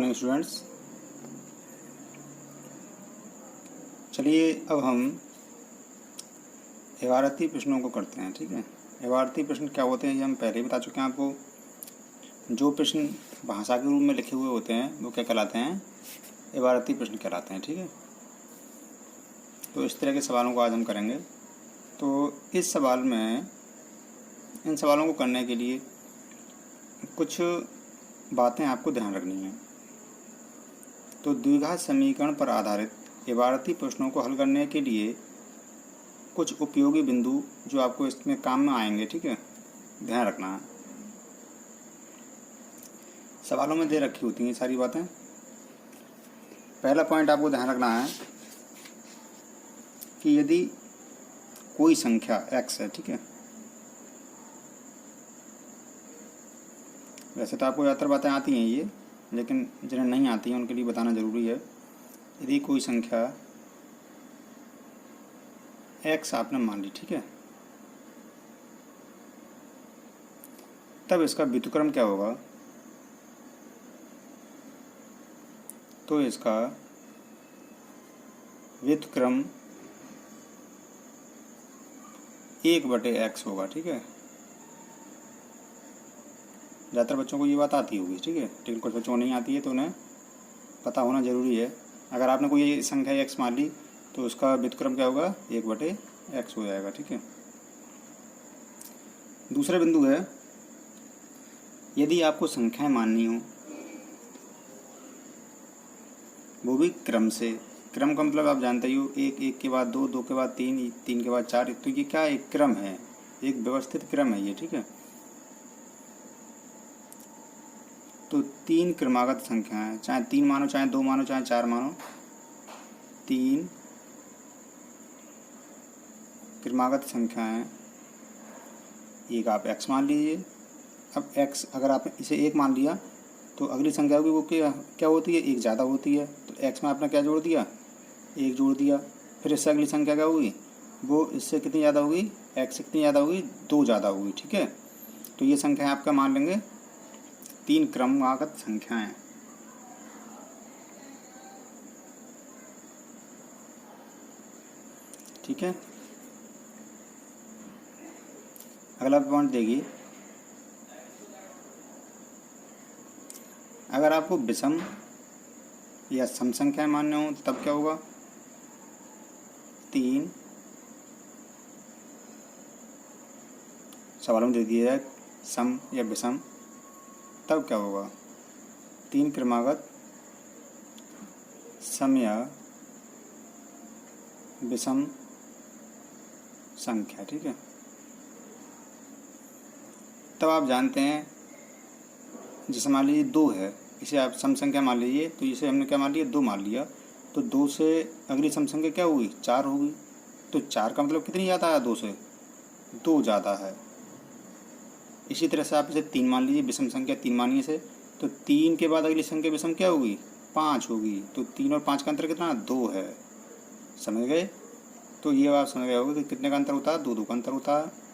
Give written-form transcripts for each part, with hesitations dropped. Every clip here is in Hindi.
Morning students. चलिए अब हम इबारती प्रश्नों को करते हैं। ठीक है, इबारती प्रश्न क्या होते हैं ये हम पहले ही बता चुके हैं आपको। जो प्रश्न भाषा के रूप में लिखे हुए होते हैं वो क्या कहलाते हैं, इबारती प्रश्न कहलाते हैं। ठीक है, तो इस तरह के सवालों को आज हम करेंगे। तो इस सवाल में इन सवालों को करने के लिए कुछ बातें आपको ध्यान रखनी है। तो द्विघात समीकरण पर आधारित इबारती प्रश्नों को हल करने के लिए कुछ उपयोगी बिंदु जो आपको इसमें काम में आएंगे, ठीक है, ध्यान रखना है। सवालों में दे रखी होती हैं सारी बातें। पहला पॉइंट आपको ध्यान रखना है कि यदि कोई संख्या x है, ठीक है, वैसे तो आपको ज़्यादातर बातें आती हैं ये, लेकिन जिन्हें नहीं आती हैं उनके लिए बताना ज़रूरी है। यदि कोई संख्या x आपने मान ली, ठीक है, तब इसका व्युत्क्रम क्या होगा, तो इसका व्युत्क्रम 1/x होगा। ठीक है, ज़्यादातर बच्चों को ये बात आती होगी, ठीक है, लेकिन कुछ बच्चों को नहीं आती है तो उन्हें पता होना ज़रूरी है। अगर आपने कोई संख्या x मान ली तो उसका व्युत्क्रम क्या होगा, 1/x हो जाएगा। ठीक है, दूसरा बिंदु है, यदि आपको संख्याएं माननी हो वो भी क्रम से। क्रम का मतलब आप जानते ही हो, 1 1 के बाद 2 2 के बाद 3 3 के बाद 4। तो ये क्या, एक क्रम है, एक व्यवस्थित क्रम है ये। ठीक है, तो 3 क्रमागत संख्याएं, चाहे 3 मानो, चाहे 2 मानो, चाहे 4 मानो, 3 क्रमागत संख्याएं, एक आप x मान लीजिए। अब x अगर आप इसे 1 मान लिया तो अगली संख्या होगी वो क्या होती है, 1 ज़्यादा होती है। तो x में आपने क्या जोड़ दिया, 1 जोड़ दिया। फिर इससे अगली संख्या क्या होगी, वो इससे कितनी ज़्यादा होगी, x से कितनी ज़्यादा होगी, 2 ज़्यादा होगी। ठीक है, तो ये संख्या आपका मान लेंगे 3 क्रमागत संख्याएं। ठीक है, अगला पॉइंट देखिए, अगर आपको विषम या सम संख्याएं मानने हो तो तब क्या होगा, 3 सवालों में दे दिया है सम या विषम, तब क्या होगा, 3 क्रमागत सम या विषम संख्या। ठीक है, तब आप जानते हैं, जैसे मान लीजिए 2 है, इसे आप सम संख्या मान लीजिए, तो इसे हमने क्या मान लिया, 2 मान लिया। तो 2 से अगली सम संख्या क्या होगी, 4 होगी। तो 4 का मतलब कितनी ज़्यादा है, 2 से 2 ज़्यादा है। इसी तरह से आप इसे 3 मान लीजिए, विषम संख्या 3 मानिए इसे, तो 3 के बाद अगली संख्या विषम क्या होगी, 5 होगी। तो 3 और 5 का अंतर कितना, 2 है। समझ गए, तो ये आप समझ गए होगे कि कितने का अंतर होता है, 2 2 का अंतर होता है।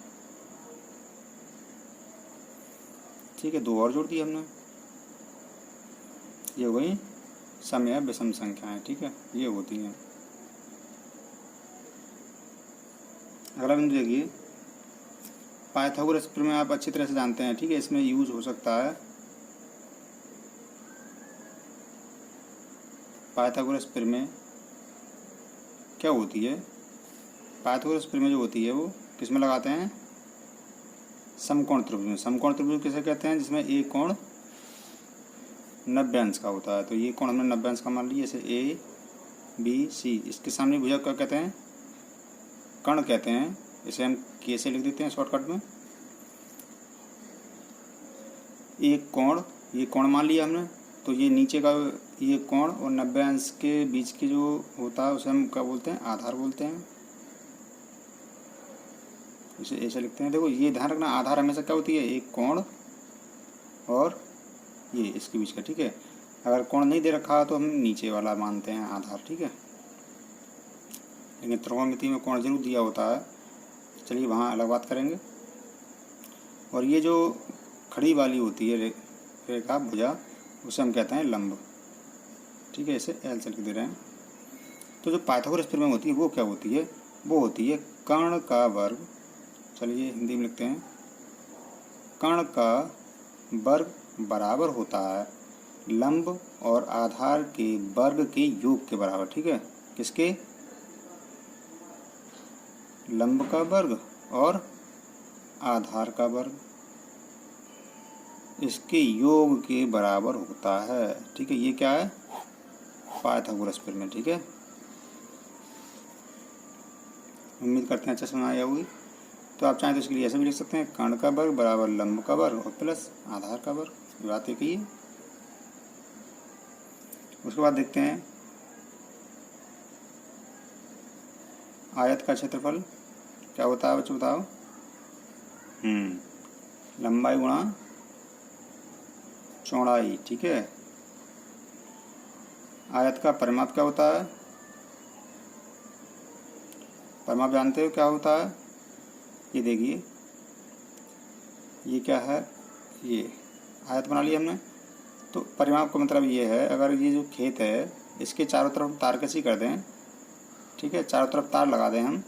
ठीक है, 2 और जोड़ दिए हमने, ये हो गई सम या विषम संख्याएं। ठीक है, ये होती हैं। अगला बिंदु देखिए, पाइथागोरस प्रमेय आप अच्छी तरह से जानते हैं। ठीक है, इसमें यूज हो सकता है पाइथागोरस प्रमेय। क्या होती है, पाइथागोरस प्रमेय जो होती है वो किसमें लगाते हैं, समकोण त्रिभुज में। समकोण त्रिभुज किसे कहते हैं, जिसमें एक कोण 90 अंश का होता है। तो ये कोण हमने 90 अंश का मान लिया, जैसे ABC। इसके सामने भुजा क्या कहते हैं, कर्ण कहते हैं। इसे हम K से लिख देते हैं शॉर्टकट में। एक कोण, ये कोण मान लिया हमने, तो ये नीचे का ये कोण और 90 अंश के बीच की जो होता है उसे हम क्या बोलते हैं, आधार बोलते हैं। इसे ऐसे लिखते हैं। देखो ये ध्यान रखना, आधार हमेशा क्या होती है, एक कोण और ये इसके बीच का। ठीक है, अगर कोण नहीं दे रखा तो हम नीचे वाला मानते हैं आधार। ठीक है, लेकिन त्रिकोणमिति में कोण जरूर दिया होता है। चलिए वहाँ अलग बात करेंगे। और ये जो खड़ी वाली होती है रेखा भुजा, उसे हम कहते हैं लंब। ठीक है, इसे एल से लिख दे रहे हैं। तो जो पाइथागोरस प्रमेय होती है वो क्या होती है, वो होती है कर्ण का वर्ग, चलिए हिंदी में लिखते हैं, कर्ण का वर्ग बराबर होता है लंब और आधार के वर्ग के योग के बराबर। ठीक है, किसके, लंब का वर्ग और आधार का वर्ग, इसके योग के बराबर होता है। ठीक है, ये क्या है, पाइथागोरस प्रमेय। ठीक है, उम्मीद करते हैं अच्छा समझ आया होगी। तो आप चाहें तो इसके लिए ऐसे भी लिख सकते हैं, कर्ण का वर्ग बराबर लंब का वर्ग और प्लस आधार का वर्ग, ये बात एक ही है। उसके बाद देखते हैं आयत का क्षेत्रफल क्या होता है बच्चों, बताओ। लंबाई गुणा चौड़ाई। ठीक है, आयत का परिमाप क्या होता है, परिमाप जानते हो क्या होता है, ये देखिए, ये क्या है, ये आयत बना लिया हमने। तो परिमाप का मतलब ये है, अगर ये जो खेत है इसके चारों तरफ तार कसी कर दें, ठीक है, चारों तरफ तार लगा दें हम,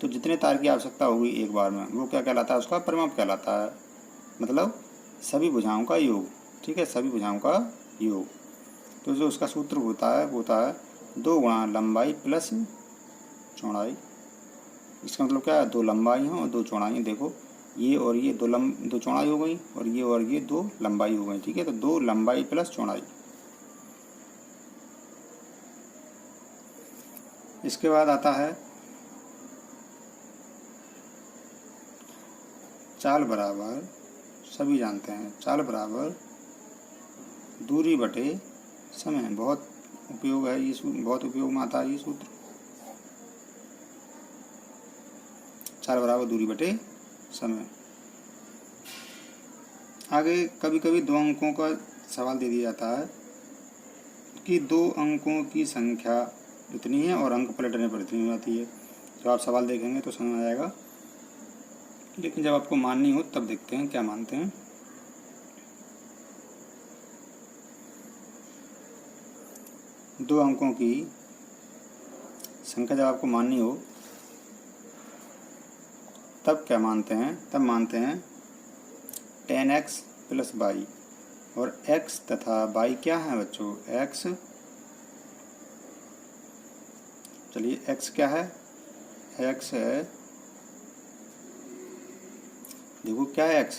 तो जितने तार की आवश्यकता होगी एक बार में, वो क्या कहलाता है, उसका परिमाप कहलाता है, मतलब सभी भुजाओं का योग। ठीक है, सभी भुजाओं का योग। तो जो उसका सूत्र होता है वो होता है 2 गुणा लंबाई प्लस चौड़ाई। इसका मतलब क्या है, 2 लंबाई हैं और 2 चौड़ाई। देखो ये और ये 2 चौड़ाई हो गई और ये 2 लंबाई हो गई। ठीक है, तो 2 लंबाई प्लस चौड़ाई। इसके बाद आता है चाल बराबर, सभी जानते हैं, चाल बराबर दूरी बटे समय। बहुत उपयोग है ये सूत्र, बहुत उपयोग में आता है ये सूत्र, चाल बराबर दूरी बटे समय। आगे कभी कभी 2 अंकों का सवाल दे दिया जाता है कि 2 अंकों की संख्या इतनी है और अंक पलटने पर इतनी हो जाती है। जब आप सवाल देखेंगे तो समझ आ जाएगा, लेकिन जब आपको माननी हो तब देखते हैं क्या मानते हैं। दो अंकों की संख्या जब आपको माननी हो तब क्या मानते हैं, तब मानते हैं 10x प्लस y, और x तथा y क्या है बच्चों, x, चलिए x क्या है, x है, देखो क्या है x,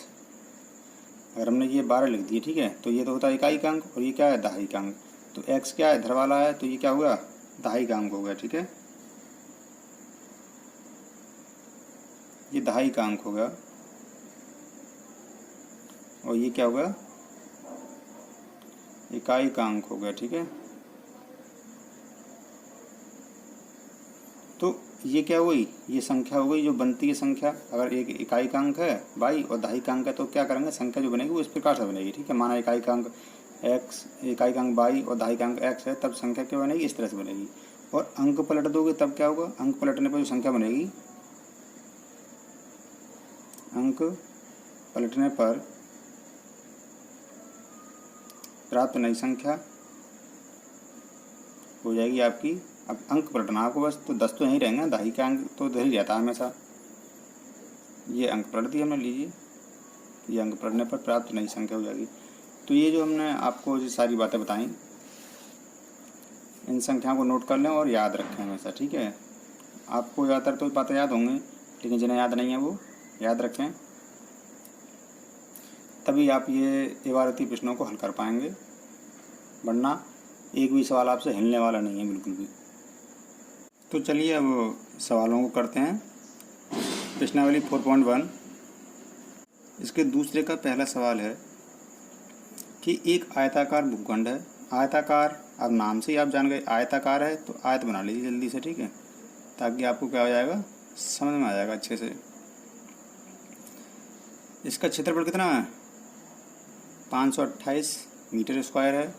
अगर हमने ये 12 लिख दिए, ठीक है, तो ये तो होता है इकाई का अंक, और ये क्या है, दहाई का अंक। तो x क्या है, इधर वाला है, तो ये क्या होगा, दहाई का अंक हो गया। ठीक है, ये दहाई का अंक होगा, और ये क्या होगा, इकाई का अंक हो गया। ठीक है, तो ये क्या हुई, ये संख्या हो गई जो बनती है संख्या। अगर एक इकाई का अंक है y और दहाई का अंक है तो क्या करेंगे, संख्या जो बनेगी वो इस प्रकार से बनेगी। ठीक है, माना इकाई का अंक x, इकाई का अंक y और दहाई का अंक x है, तब संख्या क्या बनेगी, इस तरह से बनेगी। और अंक पलट दोगे तब क्या होगा, अंक पलटने पर जो संख्या बनेगी, अंक पलटने पर प्राप्त नई संख्या हो जाएगी आपकी। अब अंक पलटना आपको बस, तो 10 तो यहीं रहेंगे, दहाई का अंक तो इधर ही रहता है हमेशा। ये अंक पलट दिया हमने, लीजिए, ये अंक पलटने पर प्राप्त नई संख्या हो जाएगी। तो ये जो हमने आपको जो सारी बातें बताई, इन संख्याओं को नोट कर लें और याद रखें हमेशा। ठीक है, आपको ज़्यादातर तो बातें याद होंगी, लेकिन जिन्हें याद नहीं है वो याद रखें, तभी आप ये इबारती प्रश्नों को हल कर पाएंगे, वरना एक भी सवाल आपसे हिलने वाला नहीं है बिल्कुल भी। तो चलिए अब सवालों को करते हैं। प्रश्नावली 4.1, इसके दूसरे का पहला सवाल है कि एक आयताकार भूखंड है। आयताकार, अब नाम से ही आप जान गए आयताकार है, तो आयत बना लीजिए जल्दी से। ठीक है, ताकि आपको क्या हो जाएगा, समझ में आ जाएगा अच्छे से। इसका क्षेत्रफल कितना है, 528 मीटर स्क्वायर है।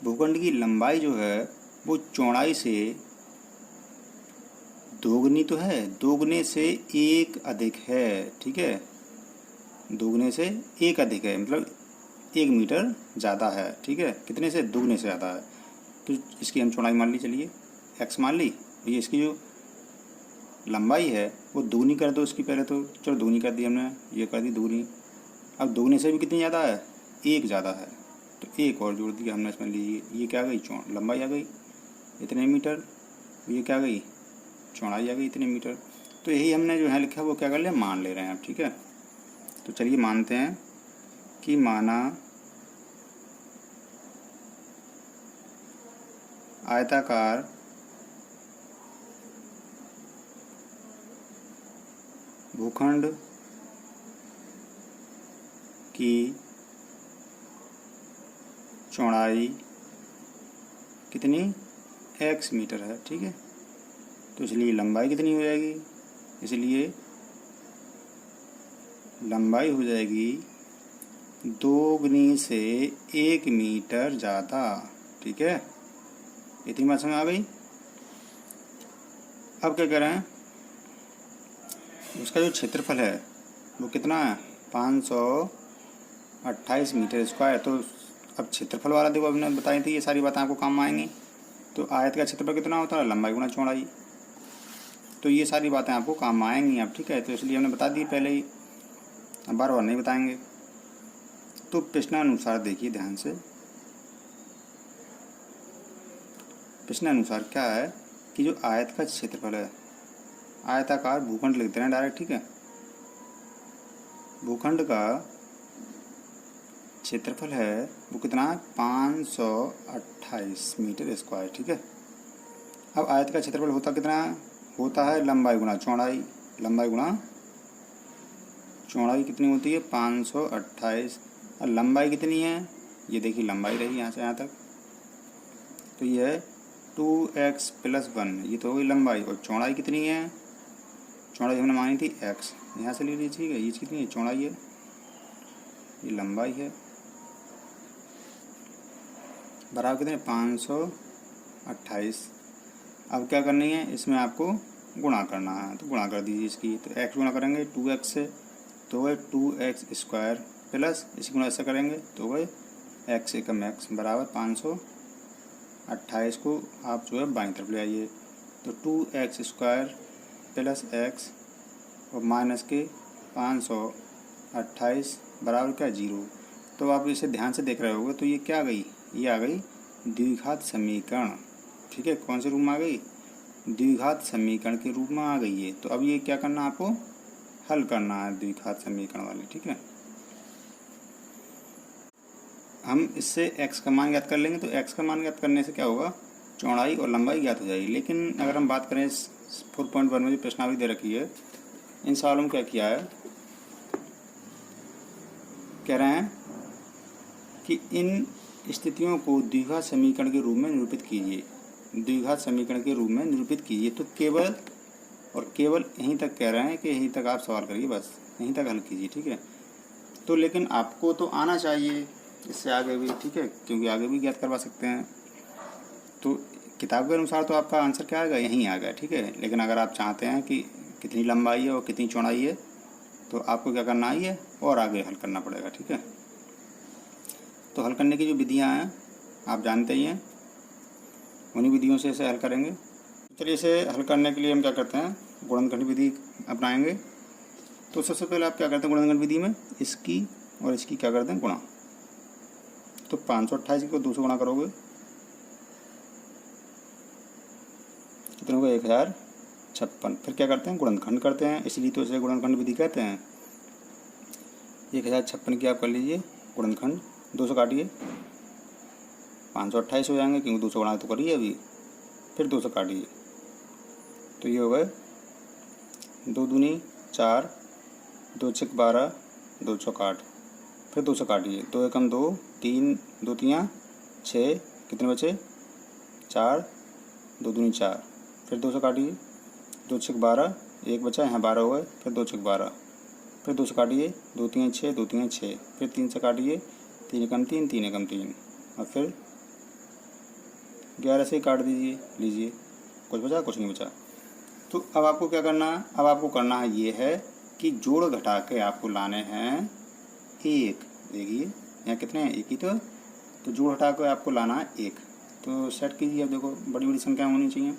भूखंड की लंबाई जो है वो चौड़ाई से दोगुनी तो है, दोगुने से 1 अधिक है। ठीक है, दोगुने से 1 अधिक है, मतलब 1 मीटर ज़्यादा है। ठीक है, कितने से, दोगुने से ज़्यादा है। तो इसकी हम चौड़ाई मान ली, चलिए x मान ली। ये इसकी जो लंबाई है वो दूनी कर दो इसकी, पहले तो चलो दूनी कर दी हमने, ये कर दी दूनी। अब दूनी से भी कितनी ज़्यादा है, 1 ज़्यादा है, तो 1 और जोड़ दिया हमने इसमें। लीजिए ये क्या आ गई, लंबाई आ गई इतने मीटर, ये क्या आ गई, चौड़ाई आ गई इतने मीटर। तो यही हमने जो है लिखा है वो क्या कर लिया, मान ले रहे हैं अब, ठीक है। तो चलिए मानते हैं कि माना आयताकार भूखंड की चौड़ाई कितनी, x मीटर है, ठीक है। तो इसलिए लंबाई कितनी हो जाएगी, इसलिए लंबाई हो जाएगी 2 गुनी से 1 मीटर ज़्यादा, ठीक है। इतनी बात समझ आ गई। अब क्या कह रहे हैं, उसका जो क्षेत्रफल है वो कितना है, 528 मीटर स्क्वायर। तो अब क्षेत्रफल वाला देखो, हमने बताई थी ये सारी बातें आपको काम आएंगी। तो आयत का क्षेत्रफल कितना होता है, लंबाई गुणा चौड़ाई। तो ये सारी बातें आपको काम आएंगी अब, ठीक है। तो इसलिए हमने बता दी पहले ही, अब बार बार नहीं बताएंगे। तो प्रश्नानुसार देखिए ध्यान से, प्रश्नानुसार क्या है कि जो आयत का क्षेत्रफल है, आयताकार भूखंड लिखते हैं डायरेक्ट, ठीक है। भूखंड का क्षेत्रफल है वो कितना है, 528 मीटर स्क्वायर, ठीक है। अब आयत का क्षेत्रफल होता कितना होता है, लंबाई गुणा चौड़ाई। लंबाई गुणा चौड़ाई कितनी होती है, 528। और लंबाई कितनी है, ये देखिए लंबाई रही यहाँ से यहाँ तक, तो ये है 2x + 1, ये तो हो गई लंबाई। और चौड़ाई कितनी है, चौड़ाई हमने मानी थी x, यहाँ से ले लीजिए, ठीक है। ये कितनी है, चौड़ाई है, ये लंबाई है, बराबर कितने, 528। अब क्या करनी है, इसमें आपको गुणा करना है, तो गुणा कर दीजिए इसकी। तो x गुणा करेंगे 2x से तो वह 2x² प्लस इसी गुणा ऐसा करेंगे तो वह x एकम x बराबर 528 को आप जो है बाईं तरफ ले आइए। तो 2x² प्लस x और माइनस के 528 बराबर क्या, 0। तो आप इसे ध्यान से देख रहे होगे, तो ये क्या आ गई, ये आ गई द्विघात समीकरण, ठीक है। कौन से रूप में आ गई, द्विघात समीकरण के रूप में आ गई है। तो अब ये क्या करना है, आपको हल करना है द्विघात समीकरण वाले, ठीक है। हम इससे x का मान ज्ञात कर लेंगे। तो x का मान ज्ञात करने से क्या होगा, चौड़ाई और लंबाई ज्ञात हो जाएगी। लेकिन अगर हम बात करें 4.1 में जो प्रश्नावली दे रखी है, इन सवालों में क्या किया है, कह रहे हैं कि इन स्थितियों को द्विघात समीकरण के रूप में निरूपित कीजिए, द्विघात समीकरण के रूप में निरूपित कीजिए। तो केवल और केवल यहीं तक कह रहे हैं कि यहीं तक आप सवाल करिए, बस यहीं तक हल कीजिए, ठीक है। तो लेकिन आपको तो आना चाहिए इससे आगे भी, ठीक है, क्योंकि आगे भी ज्ञात करवा सकते हैं। तो किताब के अनुसार तो आपका आंसर क्या आएगा, यहीं आ गया, ठीक है। लेकिन अगर आप चाहते हैं कि कितनी लंबाई है और कितनी चौड़ाई है, तो आपको क्या करना है और आगे हल करना पड़ेगा, ठीक है। तो हल करने की जो विधियाँ हैं आप जानते ही हैं, उन्हीं विधियों से इसे हल करेंगे। चलिए इसे हल करने के लिए हम क्या करते हैं, गुणनखंड विधि अपनाएंगे। तो सबसे पहले आप क्या करते हैं, गुणनखंड विधि में इसकी और इसकी क्या करते हैं, गुणा। तो 528 को 2 से गुणा करोगे कितने होगा, 1056। फिर क्या करते हैं, गुणनखंड करते हैं, इसलिए तो इसे गुणनखंड विधि कहते हैं। 1056 की आप कर लीजिए गुणनखंड, 2 से काटिए, 528 हो जाएंगे क्योंकि 2 से गुणा तो करिए अभी, फिर 2 से काटिए, तो ये हो गए 2 दूनी 4, 2 छक 12, 2 छक 8, फिर 2 से काटिए, 2 एकम 2, 3, 2 तियाँ 6, कितने बचे 4, 2 दूनी 4, फिर 2 से काटिए, 2 छक 12, 1 बचा, यहाँ 12 हो गए, फिर 2 छक 12, फिर 2 से काटिए, 2 तियाँ 6, 2 तियाँ 6, फिर 3 से काटिए, 3 एकम 3, 3 एकम 3, और फिर 11 से काट दीजिए, लीजिए कुछ बचा, कुछ नहीं बचा। तो अब आपको क्या करना है, अब आपको करना है ये है कि जोड़ घटा के आपको लाने हैं 1। देखिए यहाँ कितने हैं, 1 ही तो जोड़ हटा के आपको लाना है 1। तो सेट कीजिए। अब देखो बड़ी बड़ी संख्या होनी चाहिए।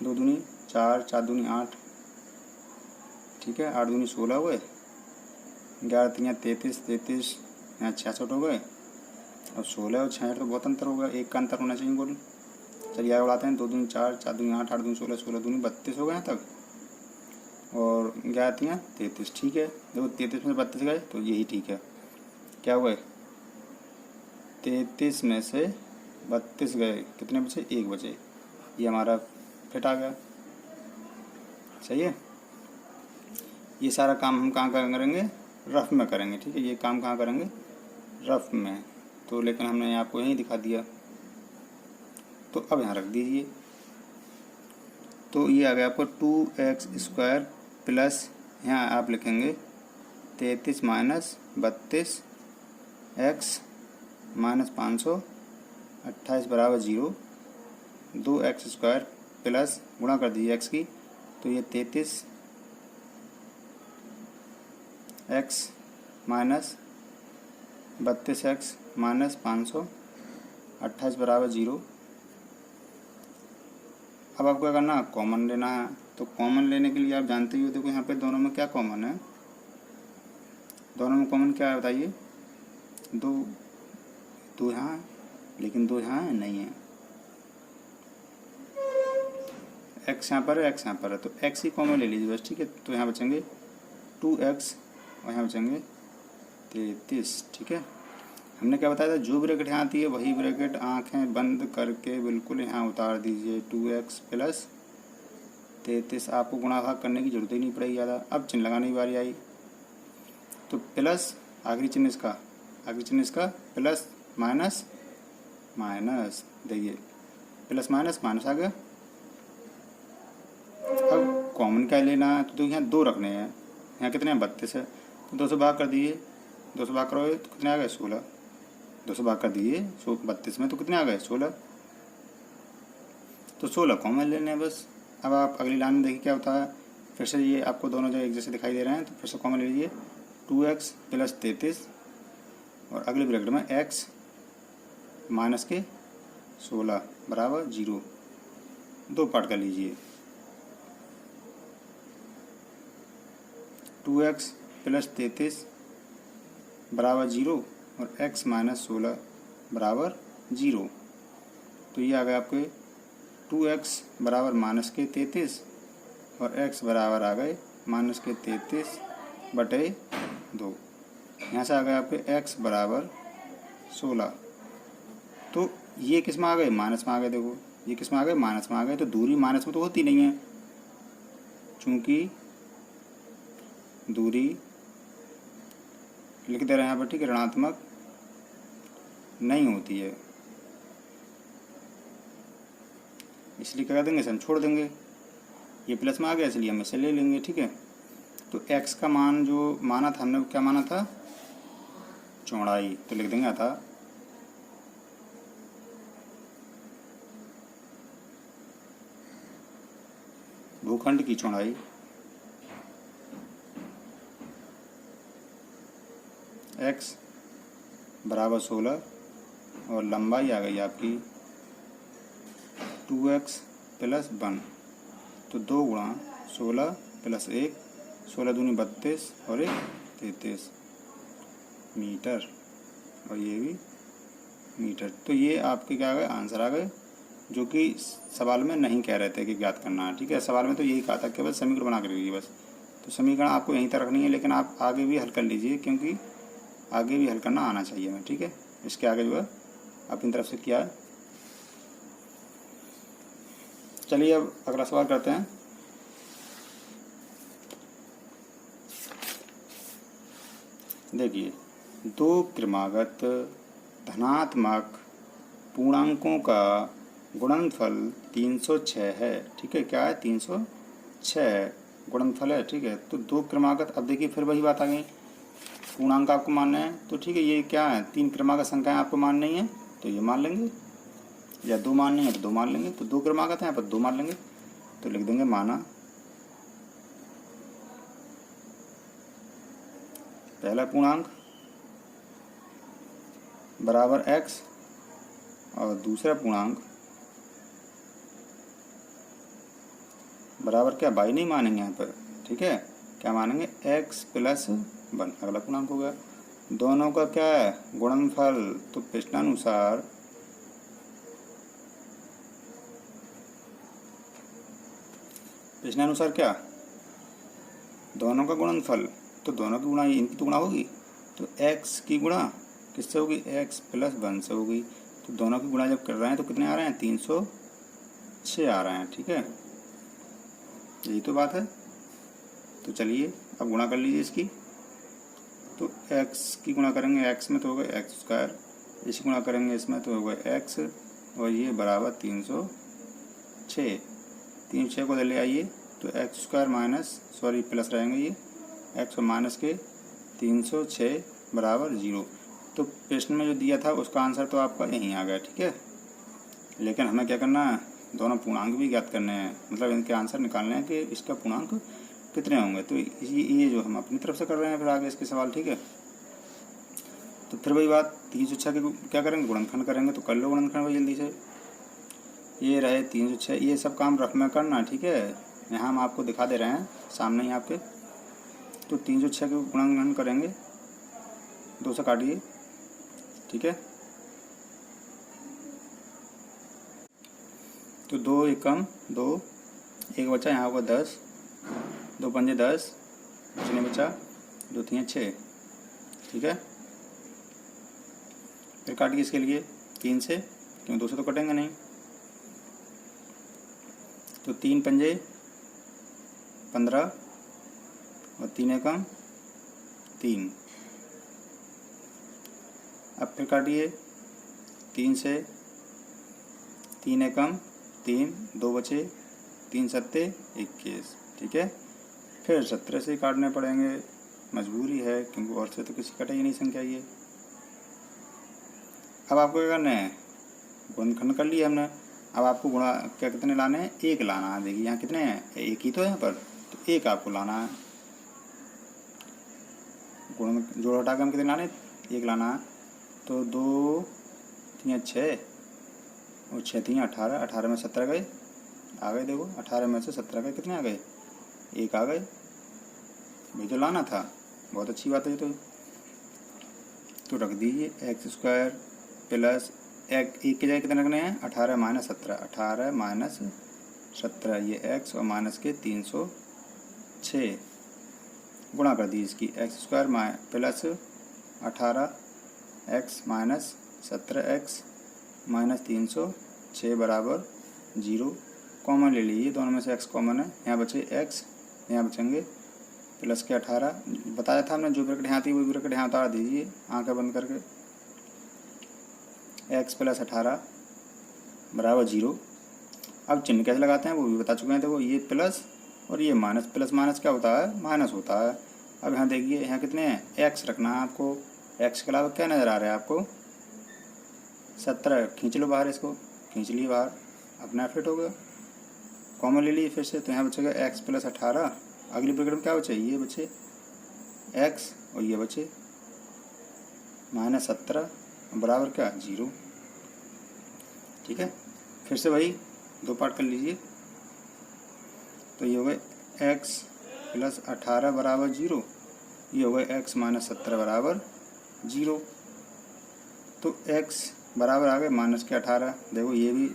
2 दूनी 4, 4 दूनी 8, ठीक है, 8 दूनी 16 हुए, 11 3 33, 33 यहाँ 66 हो गए। अब 16 और 66 तो बहुत अंतर होगा, एक का अंतर होना चाहिए बोल। चलिए आगे बढ़ाते हैं। 2 दूनी 4, 4 दूनी 8, 8 दूनी 16, 16 दूनी 32 हो गए यहाँ तक, और 11 3 33, ठीक है। देखो 33 में से 32 गए तो यही ठीक है। क्या हुए, 33 में से 32 गए, कितने बचे, 1 बचे, ये हमारा फिट आ गया। सही है। ये सारा काम हम कहाँ करेंगे, रफ में करेंगे, ठीक है। ये काम कहाँ करेंगे, रफ में। तो लेकिन हमने आपको यहीं दिखा दिया, तो अब यहाँ रख दीजिए। तो ये आ गया आपको 2x² प्लस, यहाँ आप लिखेंगे 33 माइनस 32 x माइनस 528 बराबर 0। 2x² प्लस गुणा कर दीजिए x की, तो ये 33 x माइनस 32 x माइनस 528 बराबर 0। अब आपको क्या करना है, कॉमन लेना है। तो कॉमन लेने के लिए आप जानते ही हो, देखो यहाँ पे दोनों में क्या कॉमन है, दोनों में कॉमन क्या है बताइए, 2, 2 यहाँ है, लेकिन 2 यहाँ है नहीं है, x यहाँ पर है, x यहाँ पर है, तो x ही कॉमन ले लीजिए बस, ठीक है। तो यहाँ बचेंगे 2x और यहाँ बचेंगे 33, ठीक है। हमने क्या बताया था, जो ब्रैकेट यहाँ आती है वही ब्रैकेट आंखें बंद करके बिल्कुल यहाँ उतार दीजिए। 2x प्लस 33, आपको गुणा भाग करने की जरूरत ही नहीं पड़ेगी ज़्यादा। अब चिन्ह लगाने की बारी आई, तो प्लस आखिरी चिन्ह इसका, आखिरी चिन्ह इसका प्लस माइनस माइनस, देखिए प्लस माइनस माइनस आ गया। अब कॉमन क्या लेना है, तो यहाँ 2 रखने हैं, यहाँ कितने हैं 32 है, तो 2 से भाग कर दीजिए, 2 से भाग करोगे तो कितने आ गए 16, 2 से भाग कर दीजिए 32 में, तो कितने आ गए 16, तो 16 कॉमन लेने हैं बस। अब आप अगली लाइन में देखिए क्या होता है, फिर से ये आपको दोनों जगह एक जैसे दिखाई दे रहे हैं, तो फिर से कॉमन ले लीजिए 2x प्लस 33 और अगले ब्रैकेट में x माइनस के 16 बराबर 0, 2 पार्ट कर लीजिए। 2x प्लस 33 बराबर 0 और x माइनस 16 बराबर 0, तो ये आ गए आपके 2x बराबर माइनस के 33 और x बराबर आ गए माइनस के 33 बटे 2। यहाँ से आ गए आपके x बराबर 16, तो ये किस में आ गए, माइनस में आ गए। देखो ये किस में आ गए, माइनस में आ गए, तो दूरी माइनस में तो होती नहीं है, चूँकि दूरी लिख दे रहे हैं यहाँ पर, ठीक है, ऋणात्मक नहीं होती है, इसलिए क्या कर देंगे, इसे हम छोड़ देंगे। ये प्लस में आ गया इसलिए हम इसे ले लेंगे, ठीक है। तो x का मान जो माना था हमने, क्या माना था, चौड़ाई, तो लिख देंगे था भूखंड की चौड़ाई x बराबर 16 और लंबाई आ गई आपकी 2x प्लस 1, तो 2 गुणा 16 प्लस 1, 16 दूनी 32 और 1 33 मीटर, और ये भी मीटर। तो ये आपके क्या आ गए, आंसर आ गए, जो कि सवाल में नहीं कह रहे थे कि ज्ञात करना है, ठीक है। सवाल में तो यही कहा था कि बस समीकरण बना कर लीजिए बस। तो समीकरण आपको यहीं तक रखनी है, लेकिन आप आगे भी हल कर लीजिए, क्योंकि आगे भी हल करना आना चाहिए हमें, ठीक है। इसके आगे जो है अपनी तरफ से किया है। चलिए अब अगला सवाल करते हैं। देखिए, 2 क्रमागत धनात्मक पूर्णांकों का गुणनफल 306 है, ठीक है। क्या है, 306 गुणनफल है, ठीक है। तो 2 क्रमागत, अब देखिए फिर वही बात आ गई, पूर्णांक आपको मानना है, तो ठीक है। ये क्या है, 3 क्रमागत संख्याएं आपको माननी है, तो ये मान लेंगे, या 2 माननी है तो 2 मान लेंगे। तो 2 क्रमागत है, यहाँ पर 2 मान लेंगे, तो लिख देंगे माना पहला पूर्णांक बराबर x और दूसरा पूर्णांक बराबर क्या y नहीं मानेंगे यहाँ पर, ठीक है, क्या मानेंगे x प्लस 1, अगला पूर्णांक हो गया। दोनों का क्या है, गुणनफल। तो प्रश्नानुसार क्या, दोनों का गुणनफल, तो दोनों की गुणा इनकी तो गुणा होगी, तो x की गुणा किससे होगी, x प्लस 1 से होगी। तो दोनों की गुणा जब कर रहे हैं तो कितने आ रहे हैं, 306 आ रहे हैं, ठीक है, यही तो बात है। तो चलिए अब गुणा कर लीजिए इसकी। तो x की गुणा करेंगे x में तो होगा एक्स स्क्वायर, इसी गुणा करेंगे इसमें तो होगा x, और ये बराबर 306। 306 को ले आइए तो x square minus sorry plus रहेंगे ये x और माइनस के 306 बराबर 0। तो प्रश्न में जो दिया था उसका आंसर तो आपका यहीं आ गया, ठीक है। लेकिन हमें क्या करना है, दोनों पूर्णांक भी ज्ञात करने हैं, मतलब इनके आंसर निकालने हैं कि इसका पूर्णांक कितने होंगे। तो ये जो हम अपनी तरफ से कर रहे हैं फिर आगे इसके सवाल, ठीक है। तो फिर वही बात, 306 के क्या करेंगे, गुणनखंड करेंगे। तो कर लो गुणनखंड भाई जल्दी से। ये रहे 306, ये सब काम रफ में करना, ठीक है, यहाँ हम आपको दिखा दे रहे हैं सामने ही आपके। तो 306 के गुणनखंड करेंगे, 2 से काटिए, ठीक है। तो 2 एकम 2, 1 बचा, यहाँ होगा 10, 2 पंजे 10, कुछ नहीं बचा, 2 3 6, ठीक है। फिर काटिए इसके लिए 3 से, क्योंकि 2 से तो कटेंगे नहीं। तो 3 पंजे 15 और 3 एकम 3। अब फिर काटिए 3 से, 3 एकम 3, 2 बचे, 3 सत्ते 21, ठीक है। फिर 17 से काटने पड़ेंगे, मजबूरी है क्योंकि और से तो किसी कटे ही नहीं संख्या ये। अब आपको क्या करना है, गुणनखंड कर लिया हमने। अब आपको गुणा क्या कितने लाने हैं, 1 लाना है। देखिए यहाँ कितने हैं, 1 ही तो है यहाँ पर, तो 1 आपको लाना है। गुण जोड़ हटा के हम कितने लाने, 1 लाना है। तो 2 3 6 और 6 3 18, 18 में 17 गए, आ गए। देखो 18 में से 17 गए, कितने आ गए, 1 आ गए। भाई तो लाना था, बहुत अच्छी बात है ये तो रख दीजिए एक्स स्क्वायर प्लस 1 की जगह कितने रखने हैं, 18 माइनस 17, 18 माइनस 17, ये x और माइनस के 306 गुणा कर दीजिए इसकी, x square plus 18 x minus 17 x minus 306 बराबर 0। कॉमन ले लीजिए, दोनों में से x कॉमन है, यहाँ बचे x, यहाँ बचेंगे प्लस के 18। बताया था हमने, जो ब्रैकेट यहाँ थी वो ब्रैकेट यहाँ उतार दीजिए आंखें बंद करके, x प्लस 18 बराबर 0। अब चिन्ह कैसे लगाते हैं वो भी बता चुके हैं। देखो ये प्लस और ये माइनस, प्लस माइनस क्या होता है, माइनस होता है। अब यहाँ देखिए यहाँ कितने हैं, x रखना है आपको, x के अलावा क्या नज़र आ रहा है आपको, 17। खींच लो बाहर, इसको खींच लिए बाहर, अपना फिट हो गया। कॉमन ले लिए फिर से, तो यहाँ बचेगा x प्लस 18, अगली ब्रैकेट में क्या बचे, ये बचे x और ये बचे माइनस 17 बराबर क्या, 0, ठीक है। फिर से वही 2 पार्ट कर लीजिए। तो ये हो गए x प्लस 18 बराबर 0, ये हो गए x माइनस 17 बराबर 0। तो x बराबर आ गए माइनस के 18। देखो ये भी,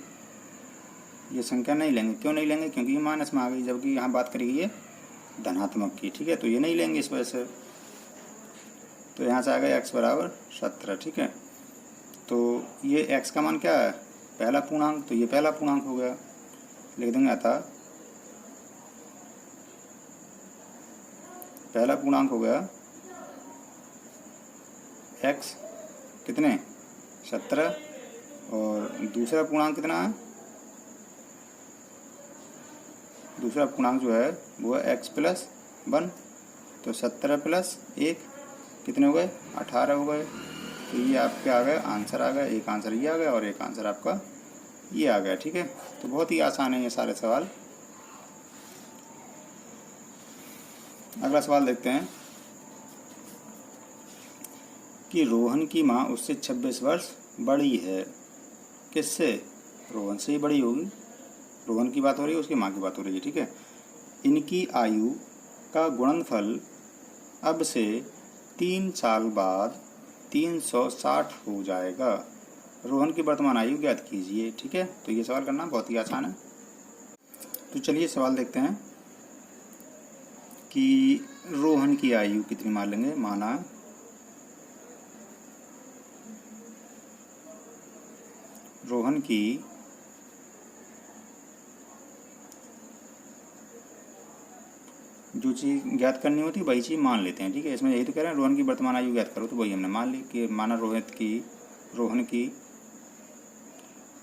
ये संख्या नहीं लेंगे, क्यों नहीं लेंगे, क्योंकि ये माइनस में आ गई, जबकि यहाँ बात करेगी ये धनात्मक की, ठीक है। तो ये नहीं लेंगे इस वजह से। तो यहाँ से आ गया x बराबर 17, ठीक है। तो ये x का मान क्या है, पहला पूर्णांक, तो ये पहला पूर्णांक हो गया, लिख देंगे। अतः पहला पूर्णांक हो गया x कितने, 17, और दूसरा पूर्णांक कितना है, दूसरा पूर्णांक जो है वो है x प्लस 1। तो 17 प्लस 1 कितने हो गए, 18 हो गए। तो ये आपके आ गए, आंसर आ गया, एक आंसर ये आ गया और एक आंसर आपका ये आ गया, ठीक है। तो बहुत ही आसान है ये सारे सवाल। अगला सवाल देखते हैं कि रोहन की माँ उससे 26 वर्ष बड़ी है, किससे? रोहन से ही बड़ी होगी। रोहन की बात हो रही है, उसकी माँ की बात हो रही है, ठीक है। इनकी आयु का गुणनफल अब से 3 साल बाद 360 हो जाएगा। रोहन की वर्तमान आयु ज्ञात कीजिए, ठीक है। तो ये सवाल करना बहुत ही आसान है। तो चलिए सवाल देखते हैं कि रोहन की आयु कितनी मान लेंगे। माना रोहन की जो चीज़ ज्ञात करनी होती है वही चीज़ मान लेते हैं, ठीक है। इसमें यही तो कह रहे हैं रोहन की वर्तमान आयु ज्ञात करो, तो वही हमने मान ली कि माना रोहन की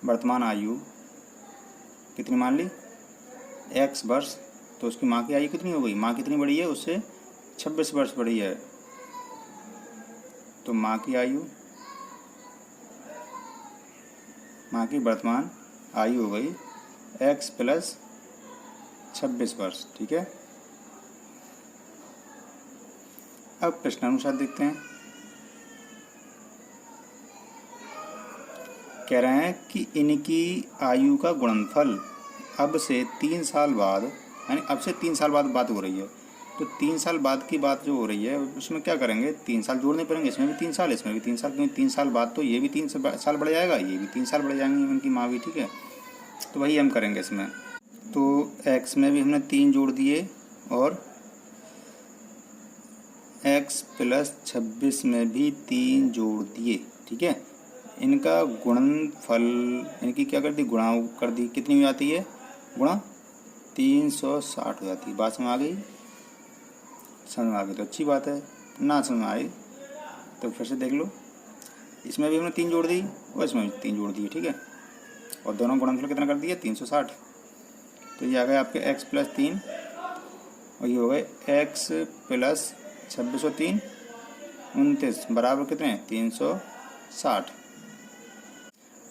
वर्तमान आयु कितनी मान ली, x वर्ष। तो उसकी माँ की आयु कितनी हो गई, माँ कितनी बड़ी है उससे, 26 वर्ष बड़ी है। तो माँ की वर्तमान आयु हो गई x प्लस 26 वर्ष, ठीक है। अब प्रश्नानुसार देखते हैं। कह रहे हैं कि इनकी आयु का गुणनफल अब से 3 साल बाद, यानी अब से 3 साल बाद बात हो रही है। तो 3 साल बाद की बात जो हो रही है उसमें क्या करेंगे, 3 साल जोड़ने पड़ेंगे। इसमें भी 3 साल, इसमें भी 3 साल, क्योंकि 3 साल बाद तो ये भी 3 साल बढ़ जाएगा, ये भी 3 साल बढ़ जाएंगे उनकी माँ भी, ठीक है। तो वही हम करेंगे इसमें। तो x में भी हमने 3 जोड़ दिए और x प्लस 26 में भी 3 जोड़ दिए, ठीक है। इनका गुणनफल, इनकी क्या कर दी, गुणा कर दी। कितनी हो जाती है, गुणा 360 हो जाती है। बात समझ आ गई? समझ में आ गई तो अच्छी बात है, ना समझ में आई तो फिर से देख लो। इसमें भी हमने 3 जोड़ दी और इसमें भी 3 जोड़ दिए, ठीक है। और दोनों गुणनफल कितना कर दिया, 360। तो ये आ गए आपके x प्लस 3 और ये हो गए x प्लस 26 और 3 29 बराबर कितने, 360।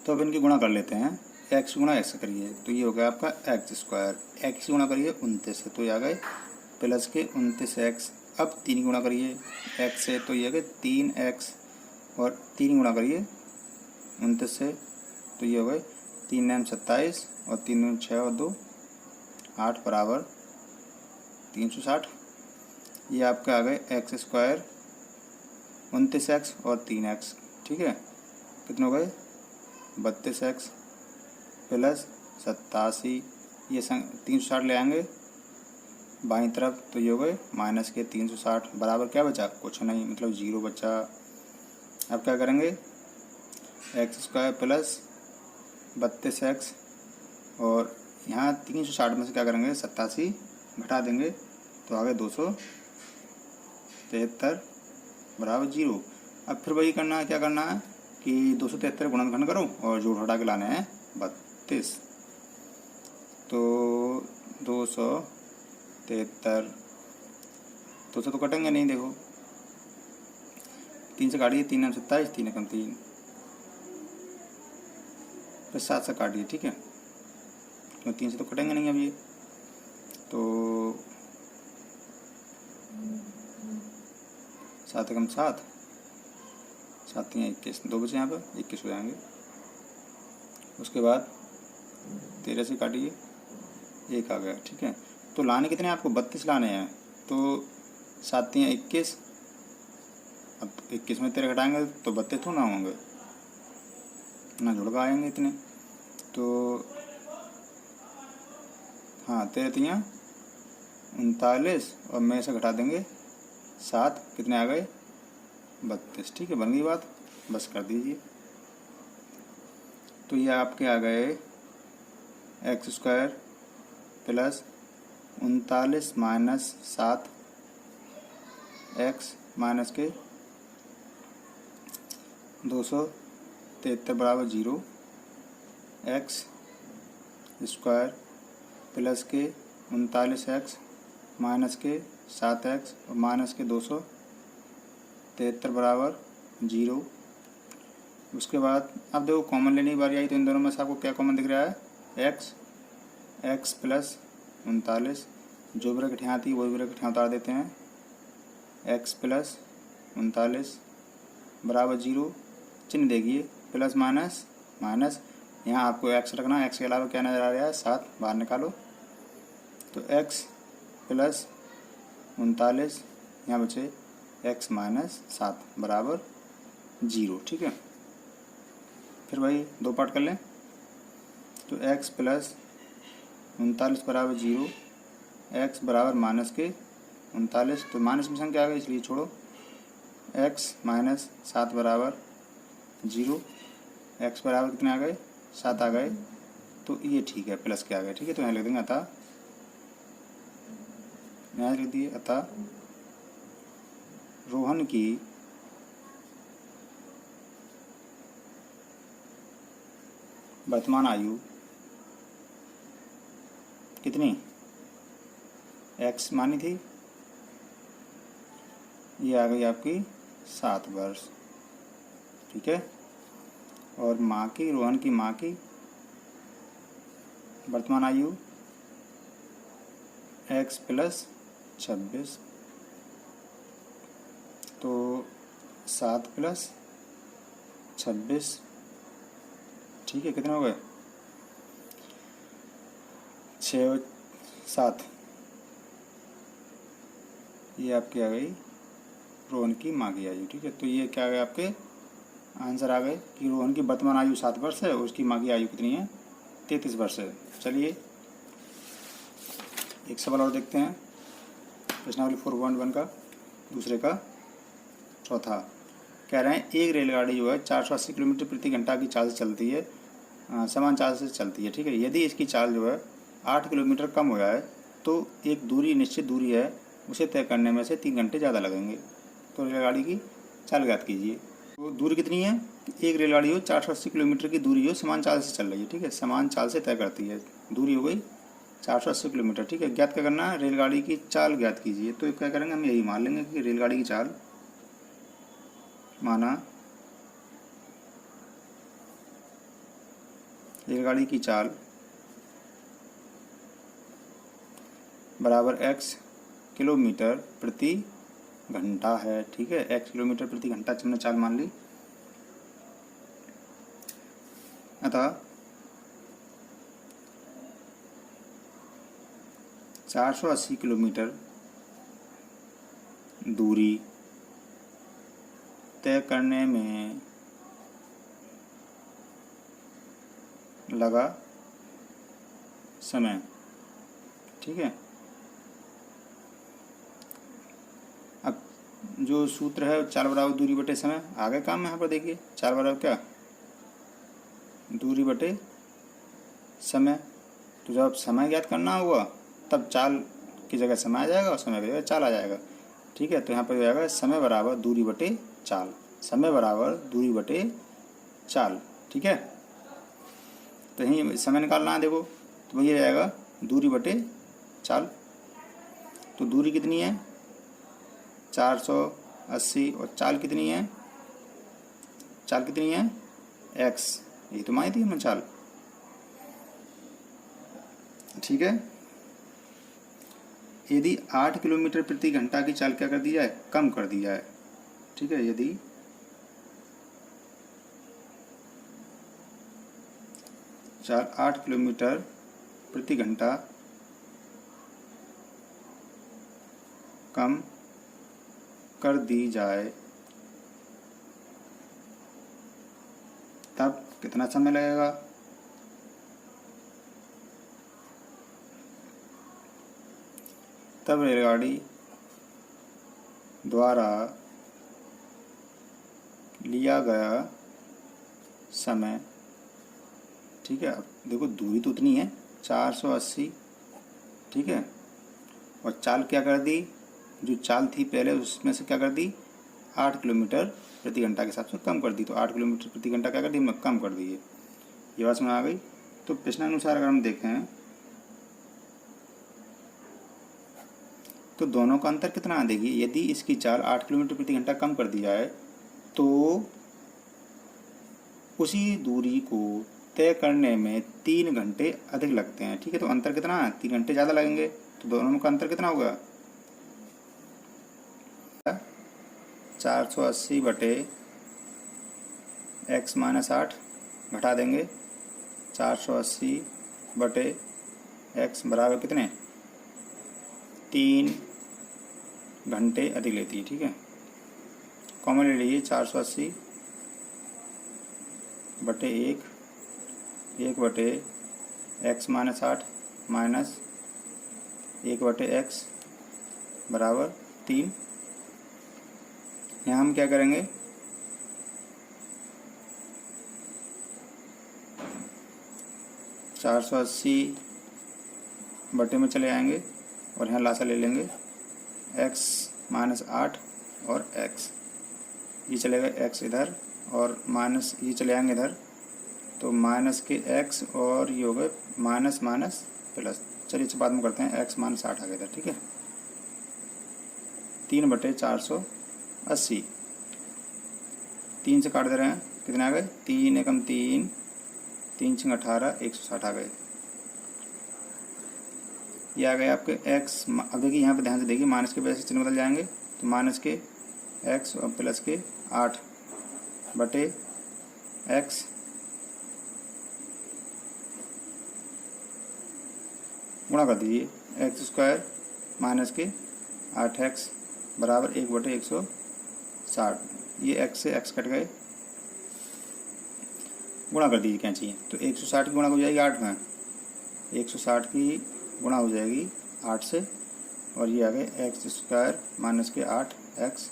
तो अब इनकी गुणा कर लेते हैं। x गुणा x करिए तो ये हो गया आपका x स्क्वायर, x गुणा करिए 29 से तो ये आ गए प्लस के 29x। अब 3 गुणा करिए x से तो ये आ गए 3x और 3 गुणा करिए 29 से तो ये हो गए 3 9 27 और 3 9 6 और 2 8 बराबर 360। ये आपके आ गए x स्क्वायर 29x और 3x, ठीक है। कितने हो गए, 32x प्लस 87। ये 360 ले आएंगे बाईं तरफ तो ये हो गए माइनस के 360 बराबर क्या बचा, कुछ नहीं, मतलब 0 बचा। अब क्या करेंगे, एक्स स्क्वायर प्लस 32x और यहाँ 360 में से क्या करेंगे, 87 घटा देंगे तो आ गए 273 बराबर 0। अब फिर वही करना है, क्या करना है कि 273 गुणनखंड करो और जोड़ हटा के लाने हैं 32। तो 273 200 तो कटेंगे नहीं, देखो 3 से काटिए, 3 9 27, 3 एकम 3 फिर 7 से काटिए, ठीक है, क्यों 3 से तो कटेंगे नहीं अब ये। तो 7 एकम 7, 7 3 21, 2 बचे यहाँ पर 21 हो जाएंगे। उसके बाद 13 से काटिए, 1 आ गया, ठीक है। तो लाने कितने आपको, 32 लाने हैं। तो 7 3 21, अब 21 में 13 घटाएंगे तो 32 थोड़ा ना होंगे ना, जुड़ का आएंगे इतने। तो हाँ 13 3 39 और में से घटा देंगे 7, कितने आ गए 32, ठीक है, बन गई बात, बस कर दीजिए। तो ये आपके आ गए x square plus 39 minus 7 x minus के 273 बराबर 0, एक्स स्क्वायर प्लस के 39x माइनस के 7x और माइनस के 273 बराबर 0। उसके बाद अब देखो कॉमन लेने की बारी आई तो इन दोनों में से आपको क्या कॉमन दिख रहा है, x प्लस 39, जो ब्रैकेट यहाँ थी वही ब्रैकेट यहाँ उतार देते हैं, x प्लस 39 बराबर 0, चिन्ह देखिए प्लस माइनस माइनस, यहाँ आपको x रखना है, x के अलावा क्या नज़र आ रहा है 7, बाहर निकालो तो x प्लस 39, यहाँ बचे x माइनस 7 बराबर 0। ठीक है, फिर भाई दो पार्ट कर लें तो x प्लस 39 बराबर 0, x बराबर माइनस के 39, तो माइनस में संख्या आ गई इसलिए छोड़ो, x माइनस 7 बराबर 0, x बराबर कितने आ गए 7 आ गए, तो ये ठीक है, प्लस के आ गए। ठीक है, तो यहाँ लिख देंगे अतः, यहाँ लिख दिए अतः रोहन की वर्तमान आयु कितनी, x मानी थी, ये आ गई आपकी 7 वर्ष। ठीक है, और माँ की, रोहन की माँ की वर्तमान आयु x प्लस 26, तो 7 प्लस 26, ठीक है, कितने हो गए 6 7, ये आपकी आ गई रोहन की माँ की आयु। ठीक है, तो ये क्या आ गए आपके आंसर आ गए कि रोहन की वर्तमान आयु 7 वर्ष है और उसकी माँ की आयु कितनी है 33 वर्ष है। चलिए एक सवाल और देखते हैं, प्रश्नावली 4.1 का दूसरे का चौथा। कह रहे हैं एक रेलगाड़ी जो है 480 किलोमीटर प्रति घंटा की चाल से चलती है, समान चाल से चलती है। ठीक है, यदि इसकी चाल जो है 8 किलोमीटर कम हो जाए तो एक दूरी, निश्चित दूरी है, उसे तय करने में से 3 घंटे ज़्यादा लगेंगे। तो रेलगाड़ी की चाल ज्ञात कीजिए। तो दूरी कितनी है, एक रेलगाड़ी हो 480 किलोमीटर की दूरी हो, समान चाल से चल रही है। ठीक है, समान चाल से तय करती है, दूरी हो गई 480 किलोमीटर। ठीक है, ज्ञात क्या करना है, रेलगाड़ी की चाल ज्ञात कीजिए। तो क्या करेंगे, हम यही मान लेंगे कि रेलगाड़ी की चाल माना, रेलगाड़ी की चाल बराबर x किलोमीटर प्रति घंटा है। ठीक है, x किलोमीटर प्रति घंटा हमने चाल मान ली। अतः 480 किलोमीटर दूरी तय करने में लगा समय। ठीक है, अब जो सूत्र है चाल बराबर दूरी बटे समय, आगे काम में यहाँ पर देखिए, चाल बराबर क्या, दूरी बटे समय। तो जब समय ज्ञात करना होगा तब चाल की जगह समय आ जाएगा और समय की जगह चाल आ जाएगा। ठीक है, तो यहाँ पर हो जाएगा समय बराबर दूरी बटे चाल, समय बराबर दूरी बटे चाल। ठीक है, तो यहीं समय निकालना है, देखो तो वही जाएगा दूरी बटे चाल। तो दूरी कितनी है 480 और चाल कितनी है, चाल कितनी है x, यही तो मानी थी हमने चाल। ठीक है, यदि 8 किलोमीटर प्रति घंटा की चाल क्या कर दी जाए, कम कर दी जाए। ठीक है, यदि चाल 8 किलोमीटर प्रति घंटा कम कर दी जाए तब कितना समय लगेगा, तब रेलगाड़ी द्वारा लिया गया समय। ठीक है, अब देखो दूरी तो उतनी है 480। ठीक है, और चाल क्या कर दी, जो चाल थी पहले उसमें से क्या कर दी 8 किलोमीटर प्रति घंटा के हिसाब से कम कर दी। तो 8 किलोमीटर प्रति घंटा क्या कर दी, हमने कम कर दी है। ये बात समझ आ गई। तो प्रश्नानुसार अगर हम देखें तो दोनों का अंतर कितना है, देखिए यदि इसकी चाल 8 किलोमीटर प्रति घंटा कम कर दी जाए तो उसी दूरी को तय करने में 3 घंटे अधिक लगते हैं। ठीक है, तो अंतर कितना है, 3 घंटे ज़्यादा लगेंगे। तो दोनों का अंतर कितना होगा 480 बटे x माइनस 8, घटा देंगे 480 बटे x बराबर कितने 3 घंटे अधिक लेती है। ठीक है, कॉमन ले लीजिए 480 बटे 1 बटे x माइनस 8 माइनस 1 बटे x बराबर 3। यहाँ हम क्या करेंगे, चार सौ अस्सी बटे में चले आएंगे और यहाँ लासा ले लेंगे x माइनस 8 और x, ये चलेगा x इधर और माइनस ये चले आएंगे इधर, तो माइनस के x और ये हो गए माइनस माइनस प्लस। चलिए इस बाद में करते हैं, x माइनस 8 आ गया इधर। ठीक है, 3 बटे 480, 3 से काट दे रहे हैं, कितने आ गए 3 एकम 3, 3 छंग 18, 160 आ गए। ये आ गए आपके x। अब देखिए यहाँ पे ध्यान से देखिए, माइनस के वजह से चिन्ह बदल जाएंगे, तो माइनस के x और प्लस के 8 बटे x गुणा कर दीजिए, एक्स स्क्वायर माइनस के 8x बराबर 1 बटे 160। ये x से x कट गए, गुणा कर दीजिए क्या चाहिए, तो 160 की गुणा हो जाएगी 8 में, 160 की गुणा हो जाएगी 8 से, और ये आ गए एक्स स्क्वायर माइनस के 8x,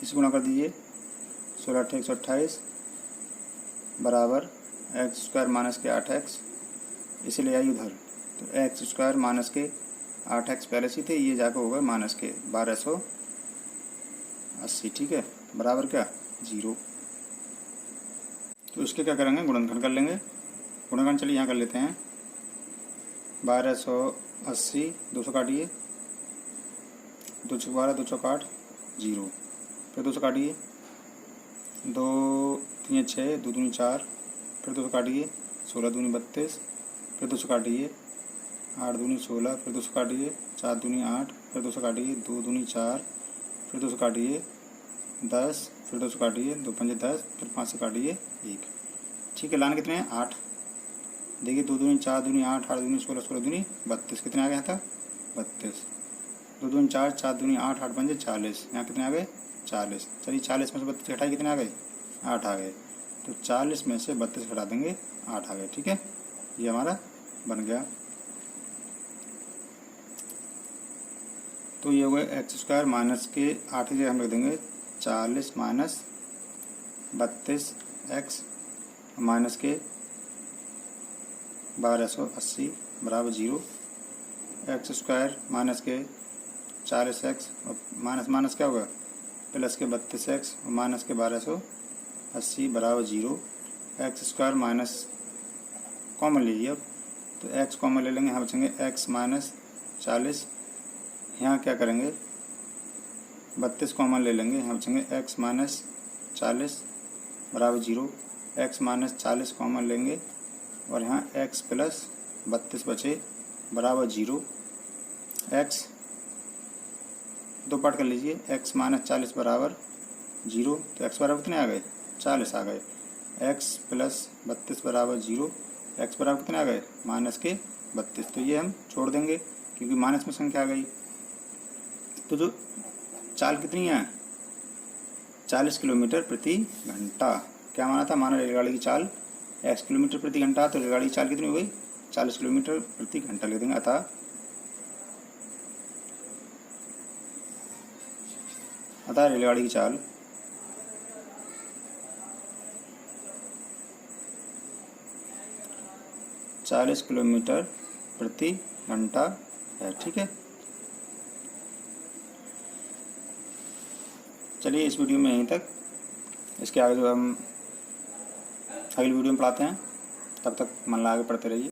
इस गुणा कर दीजिए 16 × 128 बराबर एक्स स्क्वायर माइनस के 8x, इसे ले आइए उधर, तो एक्स स्क्वायर माइनस के 8x पहले से थे, ये जाकर होगा माइनस के 1280। ठीक है, बराबर क्या 0। तो इसके क्या करेंगे, गुणनखंड कर लेंगे। गुणनखंड चलिए यहाँ कर लेते हैं, 1280 200 काटिए, 2 × 12 2 × 8 0, फिर 200 काटिए, 2 × 6 2 दूनी 4, फिर 200 काटिए, 16 दूनी 32, फिर 200 काटिए, 8 दूनी 16, फिर 200 काटिए, 4 दूनी 8, फिर 200 काटिए, 2 दूनी 4, फिर 200 काटिए 10, फिर 200 काटिए, 2 पंजे 10, फिर 5 से काटिए 1। ठीक है, लाने कितने हैं 8, देखिए 2 दूनी 4 दूनी 8, 8 दूनी 16, 16 दूनी 32, कितने आ गया था 32, 2 दूनी 4, 4 दूनी 8, 8 पंजे 40, यहाँ कितने आ गए 40। चलिए 40 में से 32 हटाइए, कितने आ गए 8 आ गए, तो 40 में से 32 हटा देंगे 8 आ गए। ठीक है, ये हमारा बन गया। तो ये हो गए एक्स स्क्वायर माइनस के 8 की जगह हम लिख देंगे 40 माइनस 32x माइनस के 1280 बराबर 0। एक्स स्क्वायर माइनस के 40x और माइनस माइनस क्या होगा प्लस के 32x और माइनस के 1280 बराबर 0। एक्स स्क्वायर माइनस कॉमन लीजिए अब, तो x कॉमन ले लेंगे, यहाँ बचेंगे x माइनस 40, यहाँ क्या करेंगे 32 कॉमन ले लेंगे, यहाँ बचेंगे x माइनस 40 बराबर 0। x माइनस 40 कॉमन लेंगे और यहाँ x प्लस 32 बचे बराबर 0। x दो पार्ट कर लीजिए, x माइनस 40 बराबर 0, तो x बराबर कितने आ गए 40 आ गए, x प्लस 32 बराबर 0, x बराबर कितने आ गए माइनस के 32। तो ये हम छोड़ देंगे क्योंकि माइनस में संख्या आ गई। तो जो चाल कितनी है 40 किलोमीटर प्रति घंटा। क्या माना था, माना रेलगाड़ी की चाल x किलोमीटर प्रति घंटा, तो रेलगाड़ी की चाल कितनी हो गई 40 किलोमीटर प्रति घंटा लिख देंगे। अतः रेलगाड़ी की चाल 40 किलोमीटर प्रति घंटा है। ठीक है, चलिए इस वीडियो में यहीं तक, इसके आगे जो हम अगली वीडियो में पढ़ाते हैं, तब तक मन लगा के पढ़ते रहिए।